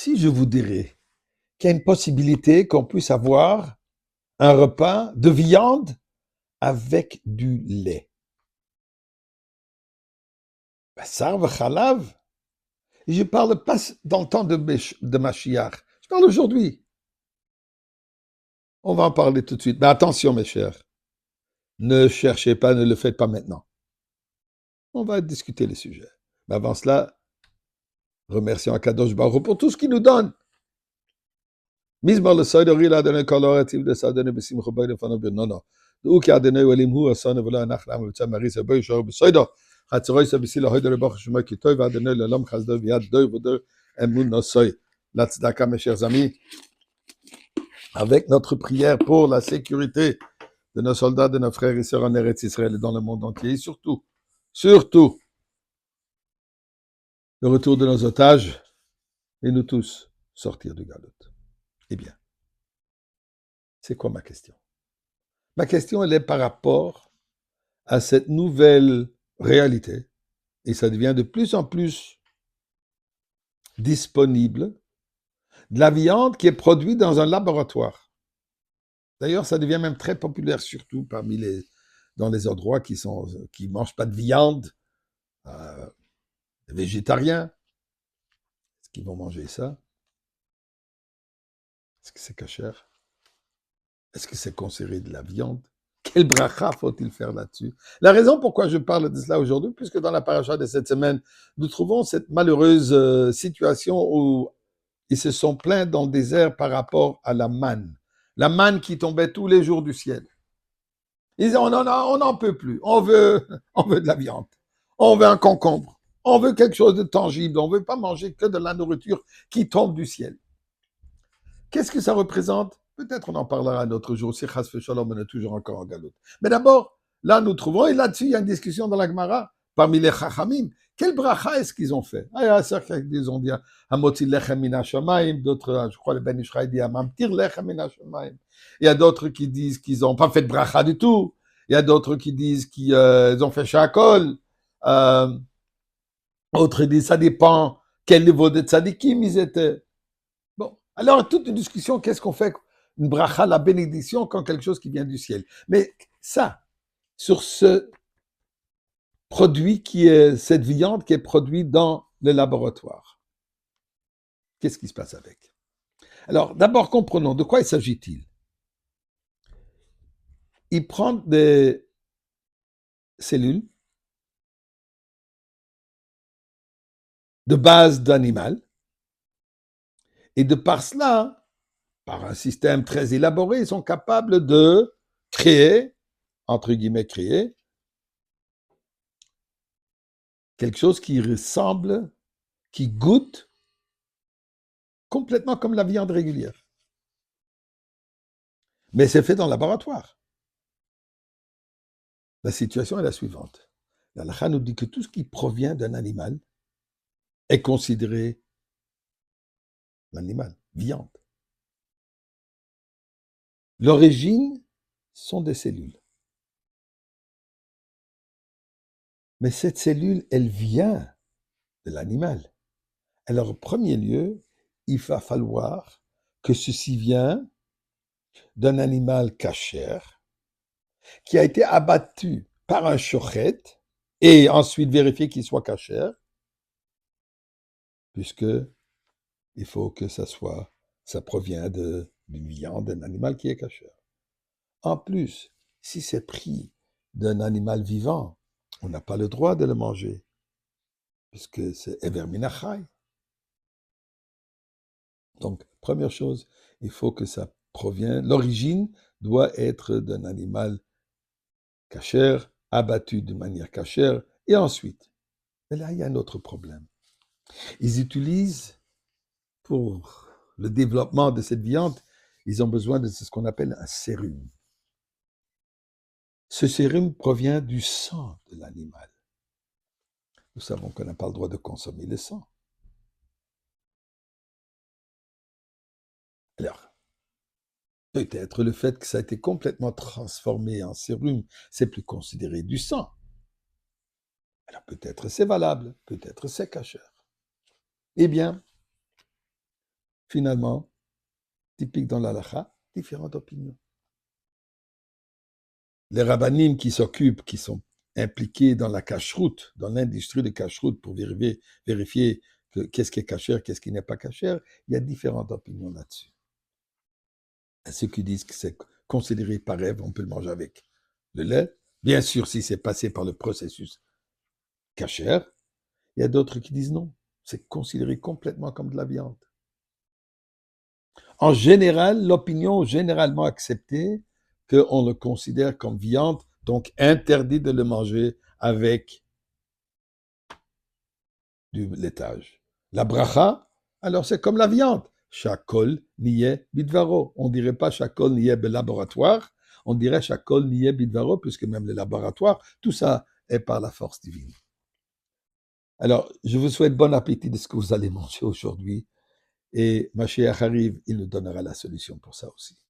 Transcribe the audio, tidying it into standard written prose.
Si je vous dirais qu'il y a une possibilité qu'on puisse avoir un repas de viande avec du lait. Bassar v'chalav. Et je parle pas dans le temps de Mashiach. Je parle aujourd'hui. On va en parler tout de suite. Mais attention, mes chers. Ne cherchez pas, ne le faites pas maintenant. On va discuter les sujets. Mais avant cela, remercions Akadosh Baruch Hu pour tout ce qu'il nous donne. Mizmor le soidori l'a donné coloratif de sa donné besimcho boy de fano benono. Ou qui a donné olim hu asane v'lo anachlam v'tzam maris boy shor besoido. Hatzeroy sa bisi la hoyde le bach shema ki toy va donné le l'homme chasdo viad doy v'doy emun no soy. La tzedaka, mes chers amis, avec notre prière pour la sécurité de nos soldats, de nos frères et sœurs en Eretz Israël et dans le monde entier, et surtout, le retour de nos otages et nous tous sortir du galop. Eh bien, c'est quoi ma question? Ma question, elle est par rapport à cette nouvelle réalité, et ça devient de plus en plus disponible, de la viande qui est produite dans un laboratoire. D'ailleurs, ça devient même très populaire, surtout dans les endroits qui mangent pas de viande, végétariens. Est-ce qu'ils vont manger ça? Est-ce que c'est cachère? Est-ce que c'est considéré de la viande? Quel bracha faut-il faire là-dessus? La raison pourquoi je parle de cela aujourd'hui, puisque dans la paracha de cette semaine, nous trouvons cette malheureuse situation où ils se sont plaints dans le désert par rapport à la manne. La manne qui tombait tous les jours du ciel. Ils disaient, on n'en peut plus. On veut de la viande. On veut un concombre. On veut quelque chose de tangible. On ne veut pas manger que de la nourriture qui tombe du ciel. Qu'est-ce que ça représente? Peut-être on en parlera un autre jour, si Chas Shalom, on est toujours encore en galoute. Mais d'abord, là nous trouvons, et là-dessus il y a une discussion dans la Gemara, parmi les Chachamim. Quel bracha est-ce qu'ils ont fait? Ah, il y a certains qui disent, on dit, Hamoti lechem min hashamayim, d'autres, je crois, le Ben Ishraï dit, Hamamtir lechem min hashamayim. Il y a d'autres qui disent qu'ils n'ont pas fait de bracha du tout. Il y a d'autres qui disent qu'ils ont fait shakol. Autres disent, ça dépend quel niveau de tzadikim ils étaient. Bon, alors toute une discussion, qu'est-ce qu'on fait? Une bracha, la bénédiction, quand quelque chose qui vient du ciel. Mais ça, sur ce produit qui est, cette viande qui est produite dans le laboratoire, qu'est-ce qui se passe avec? Alors, d'abord, comprenons, de quoi il s'agit-il? Il prend des cellules de base d'animal, et de par cela, par un système très élaboré, ils sont capables de créer, entre guillemets créer, quelque chose qui ressemble, qui goûte complètement comme la viande régulière. Mais c'est fait dans le laboratoire. La situation est la suivante. La halakha nous dit que tout ce qui provient d'un animal est considéré l'animal, viande. L'origine sont des cellules. Mais cette cellule, elle vient de l'animal. Alors, en premier lieu, il va falloir que ceci vient d'un animal cachère qui a été abattu par un shochet et ensuite vérifier qu'il soit cachère, puisque il faut que ça provient d'une viande, d'un animal qui est cachère. En plus, si c'est pris d'un animal vivant, on n'a pas le droit de le manger, puisque c'est Ever Minachai. Donc, première chose, il faut que ça provienne, l'origine doit être d'un animal cachère, abattu de manière cachère, et ensuite, mais là, il y a un autre problème. Ils utilisent, pour le développement de cette viande, ils ont besoin de ce qu'on appelle un sérum. Ce sérum provient du sang de l'animal. Nous savons qu'on n'a pas le droit de consommer le sang. Alors, peut-être le fait que ça a été complètement transformé en sérum, c'est plus considéré du sang. Alors peut-être c'est valable, peut-être c'est cachère. Eh bien, Finalement, typique dans l'halakha, différentes opinions. Les rabbinim qui s'occupent, qui sont impliqués dans la cacheroute, dans l'industrie de cacheroute pour vérifier qu'est-ce qui est cachère, qu'est-ce qui n'est pas cachère, il y a différentes opinions là-dessus. À ceux qui disent que c'est considéré par Ève, on peut le manger avec le lait. Bien sûr, si c'est passé par le processus cachère. Il y a d'autres qui disent non. C'est considéré complètement comme de la viande. En général, l'opinion généralement acceptée, qu'on le considère comme viande, donc interdit de le manger avec du laitage. La bracha, alors c'est comme la viande. Chakol niye bidvaro. On ne dirait pas chakol niye laboratoire, on dirait chakol niye bidvaro, puisque même les laboratoires, tout ça est par la force divine. Alors, je vous souhaite bon appétit de ce que vous allez manger aujourd'hui. Et Mashiach arrive, il nous donnera la solution pour ça aussi.